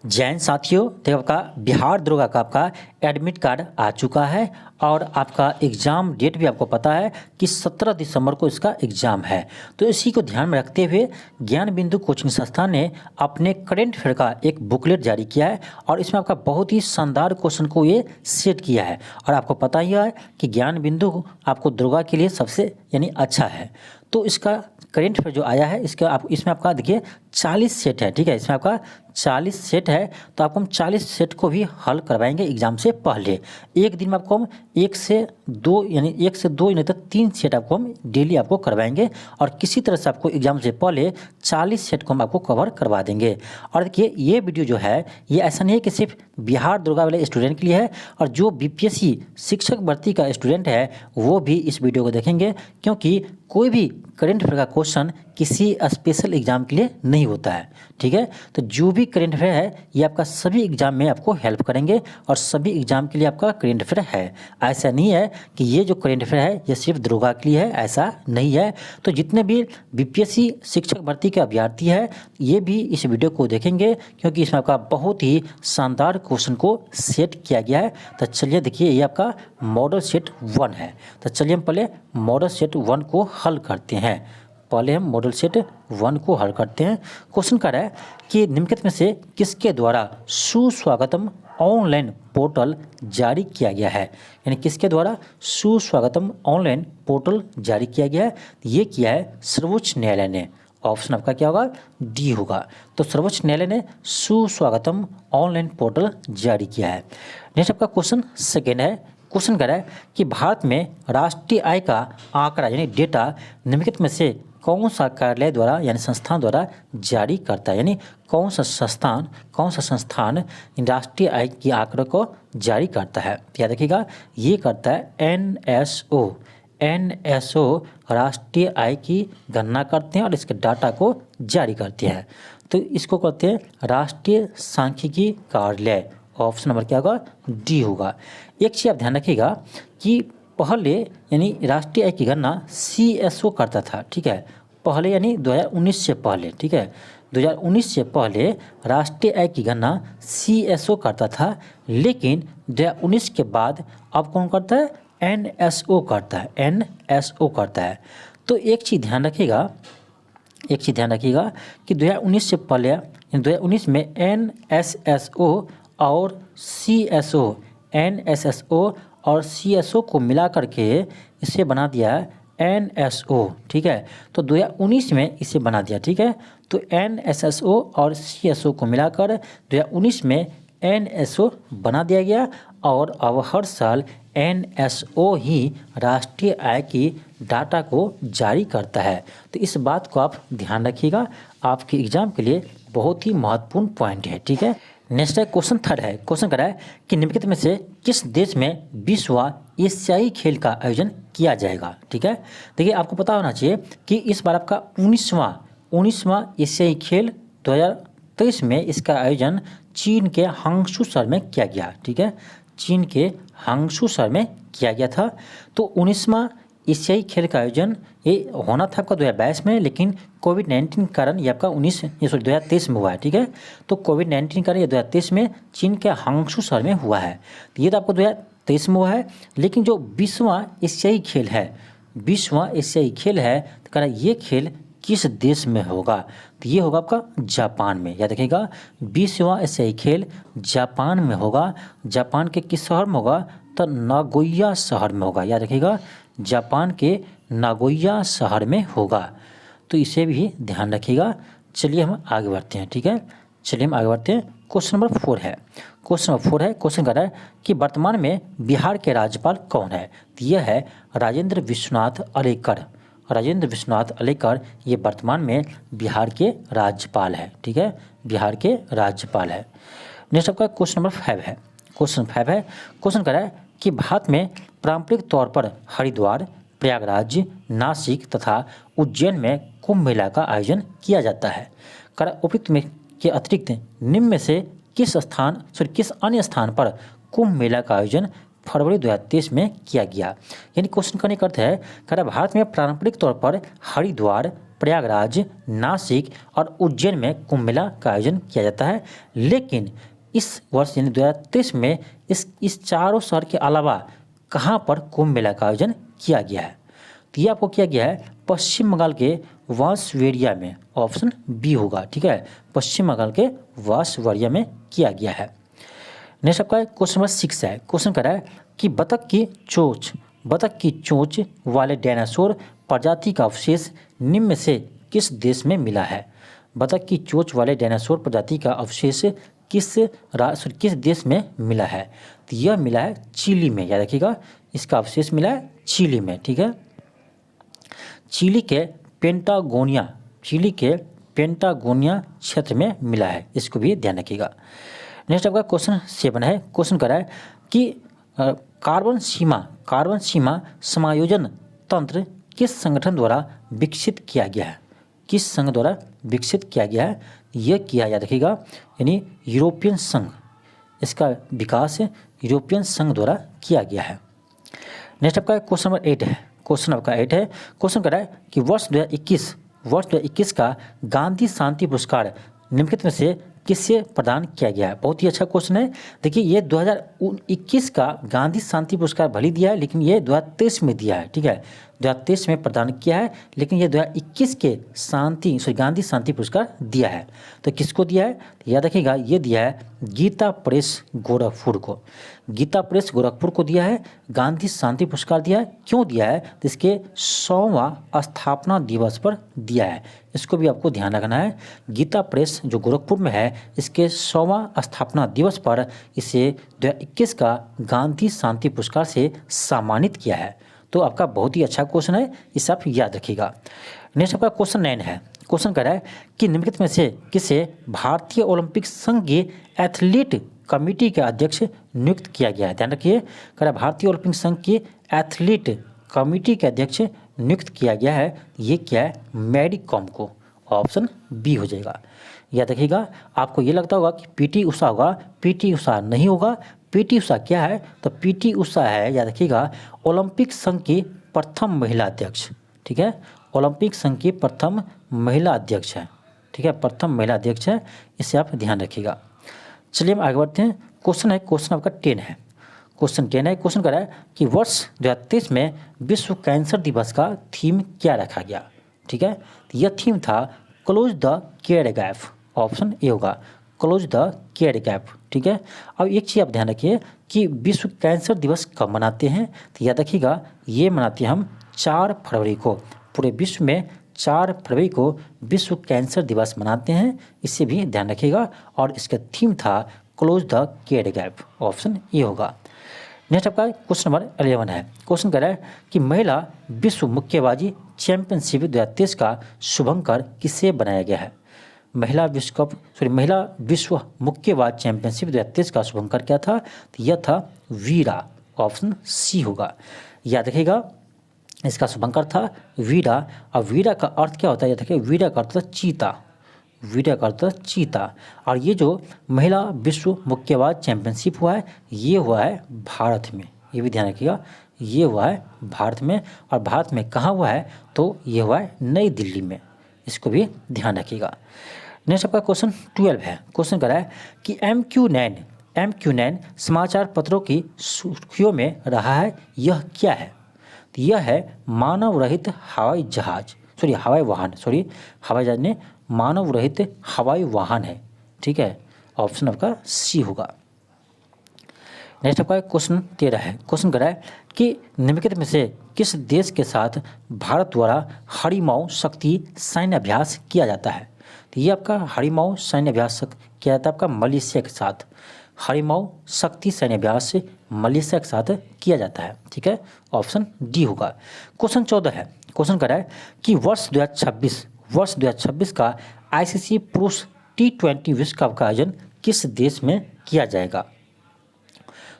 जैन साथियों, देखो आपका बिहार दरोगा का आपका एडमिट कार्ड आ चुका है और आपका एग्ज़ाम डेट भी आपको पता है कि 17 दिसंबर को इसका एग्ज़ाम है। तो इसी को ध्यान में रखते हुए ज्ञान बिंदु कोचिंग संस्थान ने अपने करेंट अफेयर का एक बुकलेट जारी किया है और इसमें आपका बहुत ही शानदार क्वेश्चन को ये सेट किया है। और आपको पता ही है कि ज्ञान बिंदु आपको दरोगा के लिए सबसे अच्छा है। तो इसका करेंट अफेयर जो आया है इसमें आपका देखिए 40 सेट है, ठीक है। इसमें आपका 40 सेट है, तो आपको हम 40 सेट को भी हल करवाएंगे एग्जाम से पहले। एक दिन में आपको हम 1 से 2 नहीं तो 3 सेट आपको हम डेली आपको करवाएंगे और किसी तरह से आपको एग्जाम से पहले 40 सेट को हम आपको कवर करवा देंगे। और देखिए ये वीडियो जो है ये ऐसा नहीं है कि सिर्फ बिहार दरोगा वाले स्टूडेंट के लिए है, और जो बीपीएससी शिक्षक भर्ती का स्टूडेंट है वो भी इस वीडियो को देखेंगे, क्योंकि कोई भी करेंट अफेयर का क्वेश्चन किसी स्पेशल एग्जाम के लिए नहीं होता है, ठीक है। तो जो भी करेंट अफेयर है ये आपका सभी एग्जाम में आपको हेल्प करेंगे और सभी एग्जाम के लिए आपका करेंट अफेयर है। ऐसा नहीं है कि ये जो करेंट अफेयर है ये सिर्फ दरोगा के लिए है, ऐसा नहीं है। तो जितने भी बीपीएससी शिक्षक भर्ती के अभ्यर्थी है ये भी इस वीडियो को देखेंगे, क्योंकि इसमें आपका बहुत ही शानदार क्वेश्चन को सेट किया गया है। तो चलिए देखिए ये आपका मॉडल सेट 1 है। तो चलिए हम पहले मॉडल सेट 1 को हल करते हैं। पहले हम मॉडल सेट 1 को हल करते हैं। क्वेश्चन कर रहा है कि निम्नलिखित में से किसके द्वारा सुस्वागतम ऑनलाइन पोर्टल जारी किया गया है। यानी किसके द्वारा सुस्वागतम ऑनलाइन पोर्टल जारी किया गया है। ये किया है सर्वोच्च न्यायालय ने। ऑप्शन आपका क्या होगा, डी होगा। तो सर्वोच्च न्यायालय ने सुस्वागतम ऑनलाइन पोर्टल जारी किया है। नेक्स्ट आपका क्वेश्चन सेकेंड है। क्वेश्चन कर रहा है कि भारत में राष्ट्रीय आय का आंकड़ा यानी डेटा निम्नलिखित में से कौन सा कार्यालय द्वारा यानी संस्थान द्वारा जारी करता है। यानी कौन सा संस्थान राष्ट्रीय आय के आंकड़े को जारी करता है। याद रखिएगा ये करता है एनएसओ राष्ट्रीय आय की गणना करते हैं और इसके डाटा को जारी करते हैं। तो इसको कहते हैं राष्ट्रीय सांख्यिकी कार्यालय। ऑप्शन नंबर क्या होगा, डी होगा। एक चीज़ आप ध्यान रखिएगा कि पहले यानी राष्ट्रीय आय की गणना सीएसओ करता था, ठीक है। पहले यानी 2019 से पहले, ठीक है। 2019 से पहले राष्ट्रीय आय की गणना सीएसओ करता था, लेकिन 2019 के बाद अब कौन करता है, एनएसओ करता है। तो एक चीज़ ध्यान रखिएगा कि 2019 से पहले 2019 में एनएसएसओ और सीएसओ को मिला करके इसे बना दिया एनएसओ, ठीक है। तो 2019 में इसे बना दिया, ठीक है। तो एनएसएसओ और सीएसओ को मिलाकर 2019 में एनएसओ बना दिया गया और अब हर साल एनएसओ ही राष्ट्रीय आय की डाटा को जारी करता है। तो इस बात को आप ध्यान रखिएगा, आपके एग्जाम के लिए बहुत ही महत्वपूर्ण पॉइंट है, ठीक है। नेक्स्ट है क्वेश्चन थर्ड है। क्वेश्चन कर रहा है कि निम्नलिखित में से किस देश में 20वां एशियाई खेल का आयोजन किया जाएगा, ठीक है। देखिए आपको पता होना चाहिए कि इस बार आपका 19वां एशियाई खेल 2023 में इसका आयोजन चीन के हांगशू शहर में किया गया, ठीक है। चीन के हांगशू शहर में किया गया था। तो 19वां एशियाई खेल का आयोजन ये होना था आपका 2022 में, लेकिन कोविड-19 के कारण ये आपका 2023 में हुआ है, ठीक है। तो कोविड-19 के कारण ये 2023 में चीन के हांगशू शहर में हुआ है। तो ये तो आपको 2023 में हुआ है, लेकिन जो 20वां एशियाई खेल है तो कह रहा है ये खेल किस देश में होगा। तो ये होगा आपका जापान में। याद रखिएगा 20वां एशियाई खेल जापान में होगा। जापान के किस शहर में होगा, तो नागोया शहर में होगा। याद रखिएगा जापान के नागोया शहर में होगा। तो इसे भी ध्यान रखिएगा। चलिए हम आगे बढ़ते हैं, ठीक है। क्वेश्चन नंबर 4 है। क्वेश्चन कर रहा है कि वर्तमान में बिहार के राज्यपाल कौन है। तो यह है राजेंद्र विश्वनाथ अलेकर ये वर्तमान में बिहार के राज्यपाल है, ठीक है। बिहार के राज्यपाल है। नेक्स्ट आपका क्वेश्चन नंबर 5 है। क्वेश्चन कर रहा है कि भारत में पारंपरिक तौर पर हरिद्वार, प्रयागराज, नासिक तथा उज्जैन में कुंभ मेला का आयोजन किया जाता है। उपयुक्त में के अतिरिक्त निम्न में से किस अन्य स्थान पर कुंभ मेला का आयोजन फरवरी 2023 में किया गया। यानी क्वेश्चन करने का अर्थ है, भारत में पारंपरिक तौर पर हरिद्वार, प्रयागराज, नासिक और उज्जैन में कुंभ मेला का आयोजन किया जाता है। लेकिन इस वर्ष यानी 2023 में इस चारों शहर के अलावा कहाँ पर कुंभ मेला का आयोजन किया गया है? तो ये आपको किया गया है पश्चिम बंगाल के वांसवेड़िया में, ऑप्शन बी होगा। ठीक है, पश्चिम बंगाल के वांसवेड़िया में किया गया है। नेक्स्ट आपका क्वेश्चन नंबर 6 है। क्वेश्चन कर रहा है कि बतख की चोंच वाले डायनासोर प्रजाति का अवशेष निम्न में से किस देश में मिला है? बतख की चोंच वाले डायनासोर प्रजाति का अवशेष किस देश में मिला है? तो यह मिला है चिली में। याद रखिएगा, इसका अवशेष मिला है चिली में। ठीक है, चिली के पेंटागोनिया क्षेत्र में मिला है, इसको भी ध्यान रखिएगा। नेक्स्ट आपका क्वेश्चन 7 है। क्वेश्चन कर रहा है कि कार्बन सीमा समायोजन तंत्र किस संगठन द्वारा विकसित किया गया है? किस संघ द्वारा विकसित किया गया है? यह किया याद रखिएगा यानी यूरोपियन संघ, इसका विकास यूरोपियन संघ द्वारा किया गया है। नेक्स्ट आपका क्वेश्चन नंबर 8 है। क्वेश्चन आपका 8 है। क्वेश्चन कर रहा है कि वर्ष 2021 का गांधी शांति पुरस्कार निम्नलिखित में से किससे प्रदान किया गया है? बहुत ही अच्छा क्वेश्चन है। देखिए, ये 2021 का गांधी शांति पुरस्कार भले दिया है, लेकिन ये 2023 में दिया है। ठीक है, 2023 में प्रदान किया है, लेकिन ये 2021 के गांधी शांति पुरस्कार दिया है। तो किसको दिया है? याद रखिएगा, ये दिया है गीता प्रेस गोरखपुर को। गीता प्रेस गोरखपुर को दिया है, गांधी शांति पुरस्कार दिया है। क्यों दिया है? तो इसके 100वां स्थापना दिवस पर दिया है, इसको भी आपको ध्यान रखना है। गीता प्रेस जो गोरखपुर में है, इसके 100वां स्थापना दिवस पर इसे 2021 का गांधी शांति पुरस्कार से सम्मानित किया है। तो आपका बहुत ही अच्छा क्वेश्चन है, इसे आप याद रखिएगा। नेक्स्ट आपका क्वेश्चन 9 है। क्वेश्चन कह रहा है कि निम्नलिखित में से किसे भारतीय ओलंपिक संघ की एथलीट कमेटी के अध्यक्ष नियुक्त किया गया है? ध्यान रखिए, कह रहा भारतीय ओलंपिक संघ की एथलीट कमेटी के अध्यक्ष नियुक्त किया गया है। ये क्या है? मैरी कॉम को, ऑप्शन बी हो जाएगा। याद रखिएगा, आपको ये लगता होगा कि पीटी उषा होगा, पीटी उषा नहीं होगा। पीटी उषा क्या है? तो पीटी उषा है, याद रखिएगा, ओलंपिक संघ की प्रथम महिला अध्यक्ष। ठीक है, ओलंपिक संघ की प्रथम महिला अध्यक्ष है। ठीक है, प्रथम महिला अध्यक्ष है, इसे आप ध्यान रखिएगा। चलिए हम आगे बढ़ते हैं। क्वेश्चन आपका 10 है। क्वेश्चन 10 है। क्वेश्चन कर रहा है कि वर्ष 2023 में विश्व कैंसर दिवस का थीम क्या रखा गया? ठीक है, तो यह थीम था close the care gap, option A होगा, क्लोज द केयर गैप। ठीक है, अब एक चीज़ आप ध्यान रखिए कि विश्व कैंसर दिवस कब मनाते हैं? तो याद रखिएगा, ये मनाते हैं हम 4 फरवरी को। पूरे विश्व में 4 फरवरी को विश्व कैंसर दिवस मनाते हैं, इससे भी ध्यान रखिएगा। और इसका थीम था close the care gap, option A होगा। नेक्स्ट आपका क्वेश्चन नंबर 11 है। क्वेश्चन कह रहा है कि महिला विश्व मुक्केबाजी चैंपियनशिप 2023 का शुभंकर किसे बनाया गया है? महिला विश्व मुक्केबाज चैंपियनशिप 2023 का शुभंकर क्या था? तो यह था वीरा, ऑप्शन सी होगा। याद रखिएगा, इसका शुभंकर था वीरा। और वीरा का अर्थ क्या होता है? याद रखिए, वीरा का अर्थ चीता, वीरा का अर्थ चीता। और ये जो महिला विश्व मुक्केबाज चैंपियनशिप हुआ है, ये हुआ है भारत में, ये भी ध्यान रखिएगा, ये हुआ है भारत में। और भारत में कहाँ हुआ है? तो ये हुआ है नई दिल्ली में, इसको भी ध्यान रखिएगा। नेक्स्ट आपका क्वेश्चन 12 है। क्वेश्चन कर रहा है कि MQ9 समाचार पत्रों की सुर्खियों में रहा है, यह क्या है? तो यह है मानव रहित हवाई जहाज ने मानव रहित हवाई वाहन है। ठीक है, ऑप्शन आपका सी होगा। नेक्स्ट आपका क्वेश्चन 13 है। क्वेश्चन कर रहा है कि निम्नलिखित में से किस देश के साथ भारत द्वारा हरिमाऊ शक्ति सैन्य अभ्यास किया जाता है? तो ये आपका हरिमाऊ सैन्य अभ्यास किया जाता है आपका मलेशिया के साथ। हरिमाऊ शक्ति सैन्य अभ्यास मलेशिया के साथ किया जाता है। ठीक है, ऑप्शन डी होगा। क्वेश्चन 14 है। क्वेश्चन कर रहा है कि वर्ष 2026 का ICC पुरुष T20 विश्व कप का आयोजन किस देश में किया जाएगा?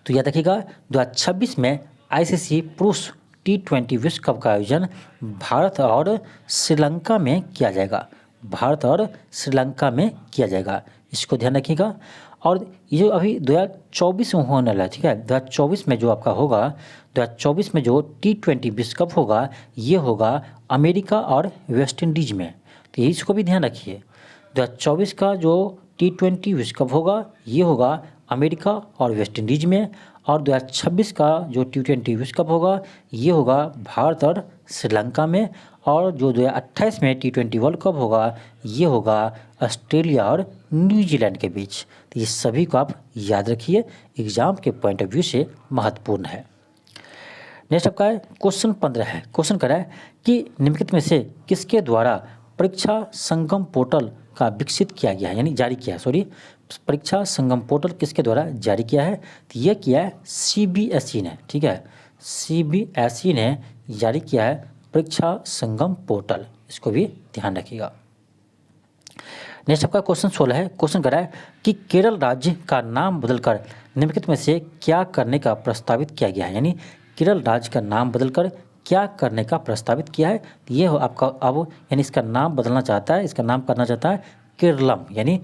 तो याद रखिएगा, 2026 में ICC पुरुष T20 विश्व कप का आयोजन भारत और श्रीलंका में किया जाएगा। भारत और श्रीलंका में किया जाएगा, इसको ध्यान रखिएगा। और ये जो अभी 2024 में होने वाला है, ठीक है, 2024 में जो आपका होगा, 2024 में जो T20 विश्व कप होगा, ये होगा अमेरिका और वेस्ट इंडीज़ में। तो इसको भी ध्यान रखिए। 2024 का जो T20 विश्व कप होगा, ये होगा अमेरिका और वेस्ट इंडीज़ में। और 2026 का जो T20 विश्व कप होगा, ये होगा भारत और श्रीलंका में। और जो 2028 में T20 वर्ल्ड कप होगा, ये होगा ऑस्ट्रेलिया और न्यूजीलैंड के बीच। तो ये सभी को आप याद रखिए, एग्जाम के पॉइंट ऑफ व्यू से महत्वपूर्ण है। नेक्स्ट आपका क्वेश्चन 15 है। क्वेश्चन कर रहा है कि निम्नलिखित में से किसके द्वारा परीक्षा संगम पोर्टल का विकसित किया गया है, यानी जारी किया है, सॉरी, परीक्षा संगम पोर्टल किसके द्वारा जारी किया है? तो ये किया है CBSE ने, ठीक है, CBSE ने जारी किया है परीक्षा संगम पोर्टल, इसको भी ध्यान रखिएगा। नेक्स्ट आपका क्वेश्चन 16 है। क्वेश्चन कर रहा है कि केरल राज्य का नाम बदलकर निम्नलिखित में से क्या करने का प्रस्तावित किया गया है, यानी केरल राज्य का नाम बदलकर क्या करने का प्रस्तावित किया है? ये हो आपका अब, यानी इसका नाम बदलना चाहता है, इसका नाम करना चाहता है केरलम, यानी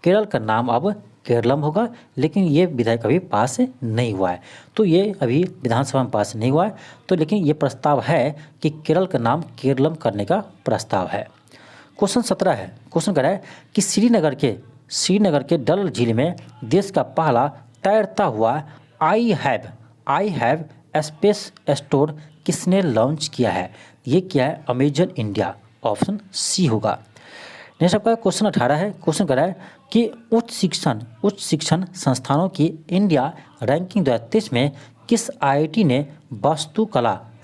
केरल का नाम अब केरलम होगा। लेकिन ये विधेयक अभी पास नहीं हुआ है, तो ये अभी विधानसभा में पास नहीं हुआ है, तो लेकिन ये प्रस्ताव है कि केरल का नाम केरलम करने का प्रस्ताव है। क्वेश्चन 17 है। क्वेश्चन कर रहा है कि श्रीनगर के डल झील में देश का पहला तैरता हुआ आई हैव स्पेस स्टोर किसने लॉन्च किया है? ये क्या है? अमेजन इंडिया, ऑप्शन सी होगा। नेक्स्ट आपका क्वेश्चन 18 है। क्वेश्चन कर रहा है कि उच्च शिक्षण संस्थानों की इंडिया रैंकिंग 2023 में किस IIT ने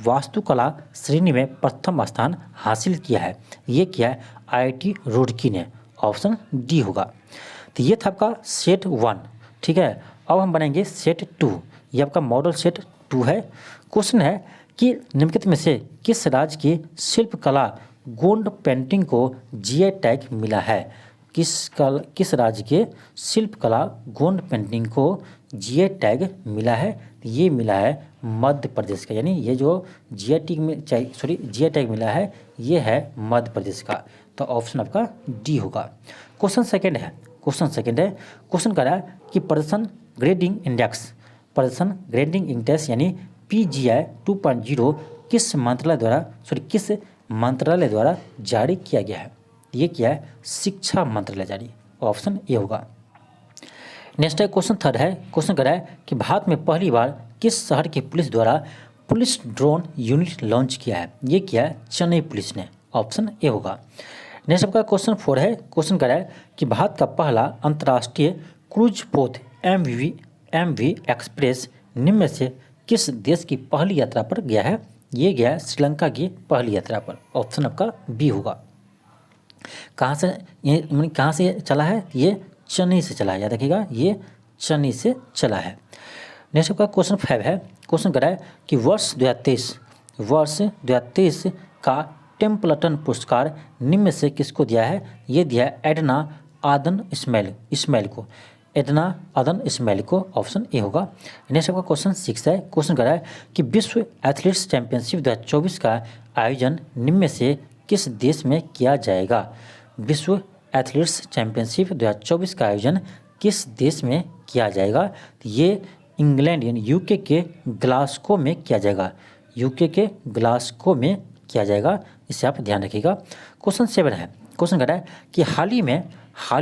वास्तुकला श्रेणी में प्रथम स्थान हासिल किया है? ये क्या है? IIT रुड़की ने, ऑप्शन डी होगा। तो ये था आपका सेट 1, ठीक है। अब हम बनाएंगे सेट 2, ये आपका मॉडल सेट 2 है। क्वेश्चन है कि निम्नलिखित में से किस राज्य की शिल्पकला गोंड पेंटिंग को GI टैग मिला है? किस राज्य के शिल्पकला गोंड पेंटिंग को GI टैग मिला है? ये मिला है मध्य प्रदेश का, यानी ये जो GI टैग मिला है, ये है मध्य प्रदेश का। तो ऑप्शन आपका डी होगा। क्वेश्चन सेकंड है। क्वेश्चन कर रहा है कि प्रदर्शन ग्रेडिंग इंडेक्स यानी PGI 2.0 किस मंत्रालय द्वारा जारी किया गया है? ये क्या है? शिक्षा मंत्रालय जारी, ऑप्शन ए होगा। नेक्स्ट है क्वेश्चन 3 है। क्वेश्चन कर रहा है कि भारत में पहली बार किस शहर की पुलिस द्वारा पुलिस ड्रोन यूनिट लॉन्च किया है? ये क्या है? चेन्नई पुलिस ने, ऑप्शन ए होगा। नेक्स्ट आपका क्वेश्चन 4 है। क्वेश्चन कर रहा है कि भारत का पहला अंतर्राष्ट्रीय क्रूज पोत MV एक्सप्रेस निम्न में से किस देश की पहली यात्रा पर गया है? ये गया है श्रीलंका की पहली यात्रा पर, ऑप्शन आपका बी होगा। कहाँ से चला है? ये चेन्नई से चला है, याद रखिएगा, ये चेन्नई से चला है। नेक्स्ट आपका क्वेश्चन 5 है। क्वेश्चन कर रहा है कि वर्ष 2023 का टेम्पल्टन पुरस्कार निम्न में से किसको दिया है? ये दिया है एडना आदन इस्माइल को, ऑप्शन ए होगा। नेक्स्ट आपका क्वेश्चन 6 है। क्वेश्चन कर रहा है कि विश्व एथलीट्स चैंपियनशिप 2024 का आयोजन निम्न में से किस देश में किया जाएगा? विश्व एथलीट्स चैंपियनशिप 2024 का आयोजन किस देश में किया जाएगा? तो ये इंग्लैंड यानी यूके के ग्लासगो में किया जाएगा, किया जाएगा, इसे आप ध्यान रखिएगा। क्वेश्चन 7 है। क्वेश्चन कर रहा है कि हाल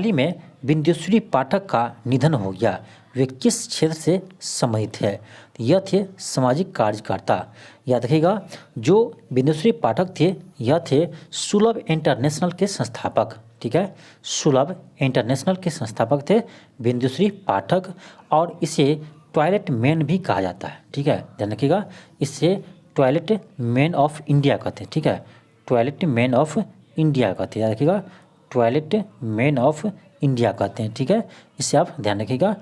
ही में बिंदुश्री पाठक का निधन हो गया, वे किस क्षेत्र से संबंधित है? यह थे सामाजिक कार्यकर्ता, याद रखिएगा। जो बिंदुश्री पाठक थे, यह थे सुलभ इंटरनेशनल के संस्थापक, ठीक है, सुलभ इंटरनेशनल के संस्थापक थे बिंदुश्री पाठक, और इसे टॉयलेट मैन भी कहा जाता है, ठीक है, ध्यान रखिएगा। इसे टॉयलेट मैन ऑफ इंडिया कहते हैं, ठीक है, टॉयलेट मैन ऑफ इंडिया कहते हैं, याद रखिएगा, टॉयलेट मैन ऑफ इंडिया कहते हैं, ठीक है, इसे आप ध्यान रखिएगा।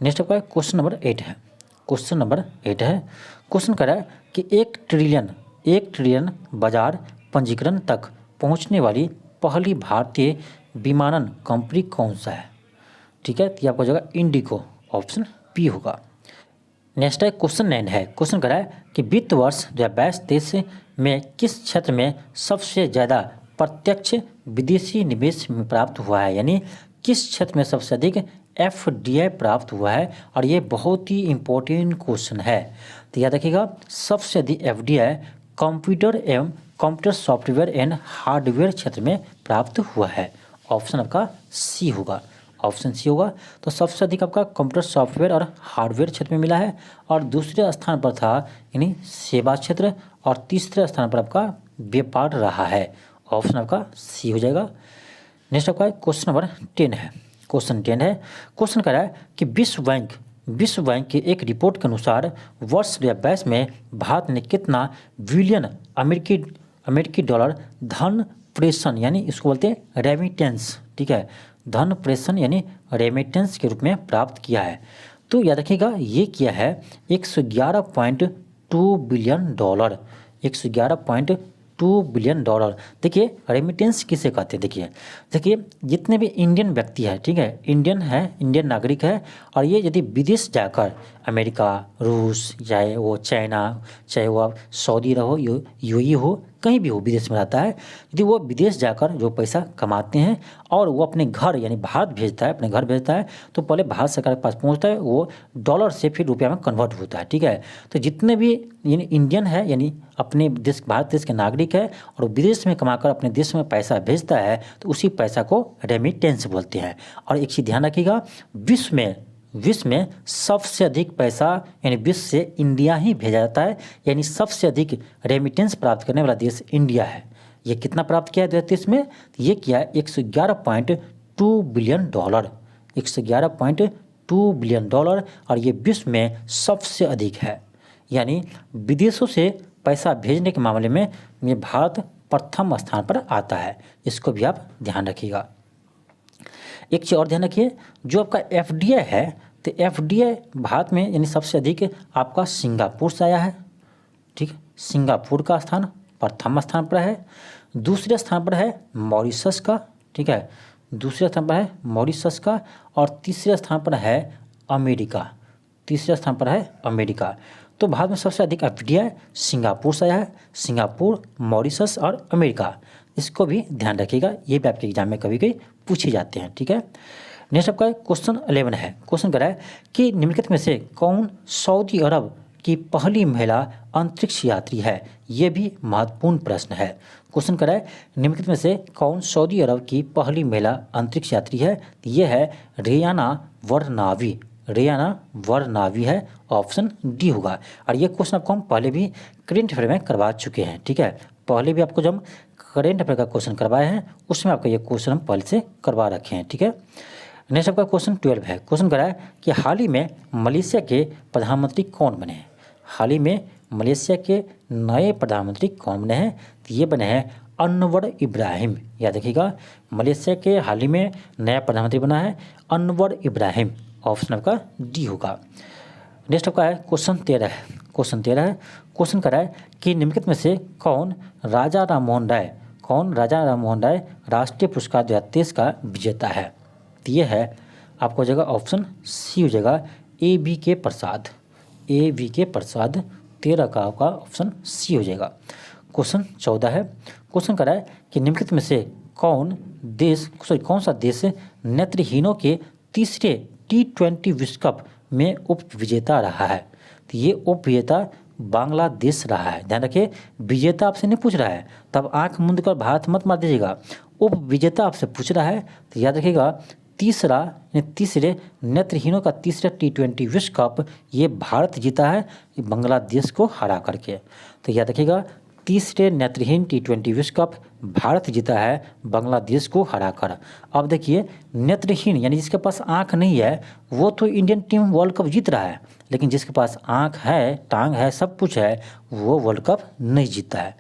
नेक्स्ट आपका क्वेश्चन नंबर 8 है। क्वेश्चन कर रहा है कि 1 ट्रिलियन बाजार पंजीकरण तक पहुंचने वाली पहली भारतीय विमानन कंपनी कौन सा है? ठीक है, तो ये आपको हो जाएगा इंडिगो, ऑप्शन पी होगा। नेक्स्ट है क्वेश्चन 9 है। क्वेश्चन कर रहा है कि वित्त वर्ष 2022-23 में किस क्षेत्र में सबसे ज़्यादा प्रत्यक्ष विदेशी निवेश में प्राप्त हुआ है? यानी किस क्षेत्र में सबसे अधिक FDI प्राप्त हुआ है? और ये बहुत ही इम्पोर्टेंट क्वेश्चन है, तो याद रखिएगा सबसे अधिक FDI कंप्यूटर एवं कंप्यूटर सॉफ्टवेयर एंड हार्डवेयर क्षेत्र में प्राप्त हुआ है। ऑप्शन आपका सी होगा, ऑप्शन सी होगा। तो सबसे अधिक आपका कंप्यूटर सॉफ्टवेयर और हार्डवेयर क्षेत्र में मिला है, और दूसरे स्थान पर था यानी सेवा क्षेत्र, और तीसरे स्थान पर आपका व्यापार रहा है। ऑप्शन आपका सी हो जाएगा। नेक्स्ट आपका क्वेश्चन नंबर 10 है। क्वेश्चन 10 है, क्वेश्चन कह रहा है कि विश्व बैंक की एक रिपोर्ट के अनुसार वर्ष 2022 में भारत ने कितना बिलियन अमेरिकी डॉलर धन प्रेषण, यानी इसको बोलते हैं रेमिटेंस, ठीक है, धन प्रेषण यानी रेमिटेंस के रूप में प्राप्त किया है? तो याद रखिएगा ये किया है 111.2 बिलियन डॉलर, 111.2 बिलियन डॉलर। देखिए रेमिटेंस किसे कहते हैं? देखिए जितने भी इंडियन व्यक्ति है, ठीक है, इंडियन नागरिक है, और ये यदि विदेश जाकर अमेरिका, रूस, चाहे वो चाइना, चाहे वो आप सऊदी रहो, यूएई हो, कहीं भी हो विदेश में रहता है, यदि वो विदेश जाकर जो पैसा कमाते हैं और वो अपने घर यानी भारत भेजता है, अपने घर भेजता है, तो पहले भारत सरकार के पास पहुंचता है, वो डॉलर से फिर रुपया में कन्वर्ट होता है, ठीक है। तो जितने भी यानी इंडियन है यानी अपने देश भारत देश के नागरिक है और वो विदेश में कमाकर अपने देश में पैसा भेजता है, तो उसी पैसा को रेमिटेंस बोलते हैं। और एक चीज़ ध्यान रखिएगा, विश्व में सबसे अधिक पैसा यानी विश्व से इंडिया ही भेजा जाता है, यानी सबसे अधिक रेमिटेंस प्राप्त करने वाला देश इंडिया है। ये कितना प्राप्त किया है 2023 में? ये किया है 111.2 बिलियन डॉलर, 111.2 बिलियन डॉलर, और ये विश्व में सबसे अधिक है। यानी विदेशों से पैसा भेजने के मामले में ये भारत प्रथम स्थान पर आता है, इसको भी आप ध्यान रखिएगा। एक चीज़ और ध्यान रखिए, जो आपका FDI है, तो FDI भारत में यानी सबसे अधिक आपका सिंगापुर से आया है, ठीक है, सिंगापुर का स्थान प्रथम स्थान पर है। दूसरे स्थान पर है मॉरिशस का, ठीक है, दूसरे स्थान पर है मॉरिशस का, और तीसरे स्थान पर है अमेरिका, तीसरे स्थान पर है अमेरिका। तो भारत में सबसे अधिक FDI सिंगापुर से आया है, सिंगापुर, मॉरिशस और अमेरिका, इसको भी ध्यान रखिएगा, ये भी आपके एग्जाम में कभी कभी पूछे जाते हैं, ठीक है। नेक्स्ट आपका क्वेश्चन 11 है। क्वेश्चन कह रहा है कि निम्नलिखित में से कौन सऊदी अरब की पहली महिला अंतरिक्ष यात्री है? ये भी महत्वपूर्ण प्रश्न है। क्वेश्चन कह रहा है निम्नलिखित में से कौन सऊदी अरब की पहली महिला अंतरिक्ष यात्री है? ये है रेयाना वरनावी, रेयाना वरनावी है, ऑप्शन डी होगा। और ये क्वेश्चन आपको हम पहले भी करेंट अफेयर में करवा चुके हैं, ठीक है, पहले भी आपको जब करेंट अफेयर का क्वेश्चन करवाए हैं उसमें आपका ये क्वेश्चन हम पहले से करवा रखे हैं, ठीक है। नेक्स्ट आपका क्वेश्चन 12 है। क्वेश्चन करा है कि हाल ही में मलेशिया के प्रधानमंत्री कौन बने हैं? हाल ही में मलेशिया के नए प्रधानमंत्री कौन बने हैं? तो ये बने हैं अनवर इब्राहिम। याद रखिएगा, मलेशिया के हाल ही में नया प्रधानमंत्री बना है अनवर इब्राहिम, ऑप्शन आपका डी होगा। नेक्स्ट आपका है क्वेश्चन 13 है। क्वेश्चन 13 है। क्वेश्चन करा है कि निम्नलिखित में से कौन राजा राममोहन राय राष्ट्रीय पुरस्कार 2023 का विजेता है? तो ये है आपको हो जाएगा ऑप्शन सी हो जाएगा A.V.K. प्रसाद, A.V.K. प्रसाद, 13 का आपका ऑप्शन सी हो जाएगा। क्वेश्चन 14 है। क्वेश्चन करा है कि निम्नलिखित में से कौन सा देश नेत्रहीनों के तीसरे T20 विश्व कप में उप विजेता रहा है? तो ये उप विजेता बांग्लादेश रहा है। ध्यान रखिए, विजेता आपसे नहीं पूछ रहा है, तब आंख मूंद कर भारत मत मार दीजिएगा। उप विजेता आपसे पूछ रहा है, तो याद रखिएगा तीसरे नेत्रहीनों का तीसरा T20 विश्व कप ये भारत जीता है बांग्लादेश को हरा करके। तो याद रखिएगा, तीसरे नेत्रहीन T20 विश्व कप भारत जीता है बांग्लादेश को हराकर। अब देखिए, नेत्रहीन यानी जिसके पास आंख नहीं है वो तो इंडियन टीम वर्ल्ड कप जीत रहा है, लेकिन जिसके पास आंख है, टांग है, सब कुछ है, वो वर्ल्ड कप नहीं जीता है,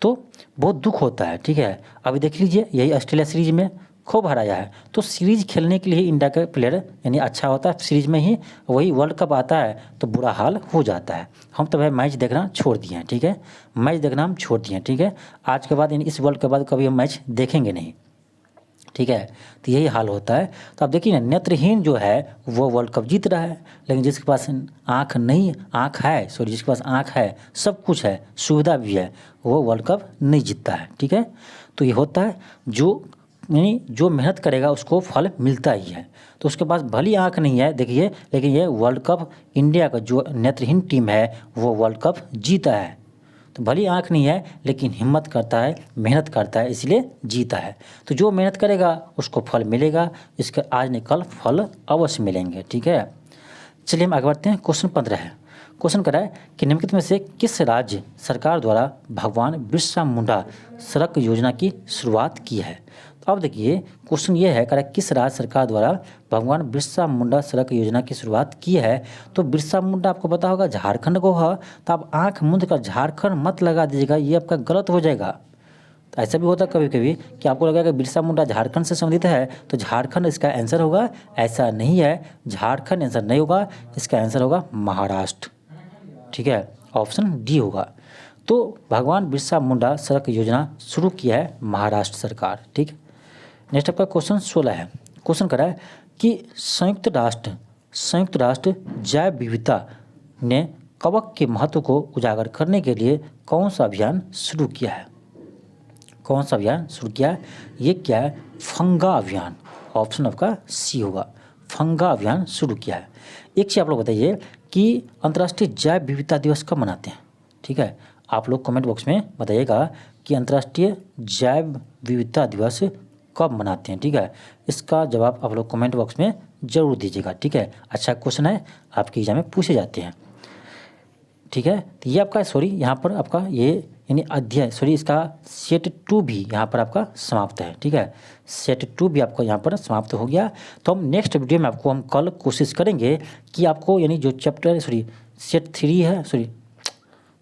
तो बहुत दुख होता है, ठीक है। अभी देख लीजिए, यही ऑस्ट्रेलिया सीरीज में खूब हराया है, तो सीरीज खेलने के लिए इंडिया का प्लेयर यानी अच्छा होता है सीरीज में ही, वही वर्ल्ड कप आता है तो बुरा हाल हो जाता है। हम तो भाई मैच देखना छोड़ दिए हैं, ठीक है, मैच देखना हम छोड़ दिए हैं, ठीक है। आज के बाद यानी इस वर्ल्ड के बाद कभी हम मैच देखेंगे नहीं, ठीक है, तो यही हाल होता है। तो आप देखिए ना, नेत्रहीन जो है वो वर्ल्ड कप जीत रहा है, लेकिन जिसके पास जिसके पास आँख है, सब कुछ है, सुविधा भी है, वो वर्ल्ड कप नहीं जीतता है, ठीक है। तो ये होता है, जो यानी जो मेहनत करेगा उसको फल मिलता ही है। तो उसके पास भली आँख नहीं है देखिए, लेकिन ये वर्ल्ड कप इंडिया का जो नेत्रहीन टीम है वो वर्ल्ड कप जीता है। तो भली आँख नहीं है लेकिन हिम्मत करता है, मेहनत करता है, इसलिए जीता है। तो जो मेहनत करेगा उसको फल मिलेगा, इसके आज नहीं कल फल अवश्य मिलेंगे। ठीक है, चलिए हम आगे बढ़ते हैं। क्वेश्चन 15 है। क्वेश्चन करा है कि निम्नलिखित में से किस राज्य सरकार द्वारा भगवान बिरसा मुंडा सड़क योजना की शुरुआत की है। तो अब देखिए क्वेश्चन ये है, करा किस राज्य सरकार द्वारा भगवान बिरसा मुंडा सड़क योजना की शुरुआत की है। तो बिरसा मुंडा आपको पता होगा झारखंड को है, तो आप आँख मूंद कर झारखंड मत लगा दीजिएगा, ये आपका गलत हो जाएगा। तो ऐसा भी होता है कभी कभी कि आपको लगा कि बिरसा मुंडा झारखंड से संबंधित है तो झारखंड इसका आंसर होगा, ऐसा नहीं है, झारखंड आंसर नहीं होगा, इसका आंसर होगा महाराष्ट्र। ठीक है, ऑप्शन डी होगा। तो भगवान बिरसा मुंडा सड़क योजना शुरू किया है महाराष्ट्र सरकार। ठीक, नेक्स्ट आपका क्वेश्चन 16 है। क्वेश्चन करा है कि संयुक्त राष्ट्र जैव विविधता ने कवक के महत्व को उजागर करने के लिए कौन सा अभियान शुरू किया है। कौन सा अभियान शुरू किया है, ये क्या है, फंगा अभियान। ऑप्शन आपका सी होगा, फंगा अभियान शुरू किया है। एक चीज़ आप लोग बताइए कि अंतर्राष्ट्रीय जैव विविधता दिवस कब मनाते हैं। ठीक है, आप लोग कमेंट बॉक्स में बताइएगा कि अंतर्राष्ट्रीय जैव विविधता दिवस कब मनाते हैं। ठीक है, इसका जवाब आप लोग कमेंट बॉक्स में जरूर दीजिएगा। ठीक है, अच्छा क्वेश्चन है, आपके एग्जाम में पूछे जाते हैं। ठीक है, तो ये आपका यहाँ पर आपका ये यानी अध्याय इसका सेट 2 भी यहाँ पर आपका समाप्त है। ठीक है, सेट 2 भी आपका यहाँ पर समाप्त हो गया। तो हम नेक्स्ट वीडियो में हम कल कोशिश करेंगे कि आपको यानी जो चैप्टर सेट 3 है,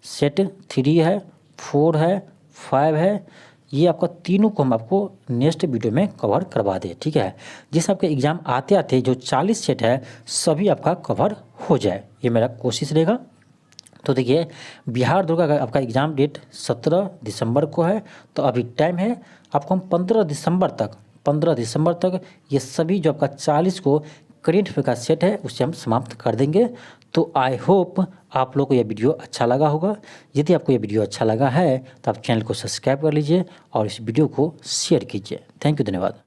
सेट 3 है, 4 है, 5 है, ये आपका तीनों को हम आपको नेक्स्ट वीडियो में कवर करवा दें। ठीक है, जिस आपके एग्ज़ाम आते आते जो 40 सेट है सभी आपका कवर हो जाए, ये मेरा कोशिश रहेगा। तो देखिए बिहार दुर्गा का आपका एग्ज़ाम डेट 17 दिसंबर को है, तो अभी टाइम है, आपको हम 15 दिसंबर तक ये सभी जो आपका 40 को करेंट अफेयर का सेट है उसे हम समाप्त कर देंगे। तो आई होप आप लोग को यह वीडियो अच्छा लगा होगा। यदि आपको यह वीडियो अच्छा लगा है तो आप चैनल को सब्सक्राइब कर लीजिए और इस वीडियो को शेयर कीजिए। थैंक यू, धन्यवाद।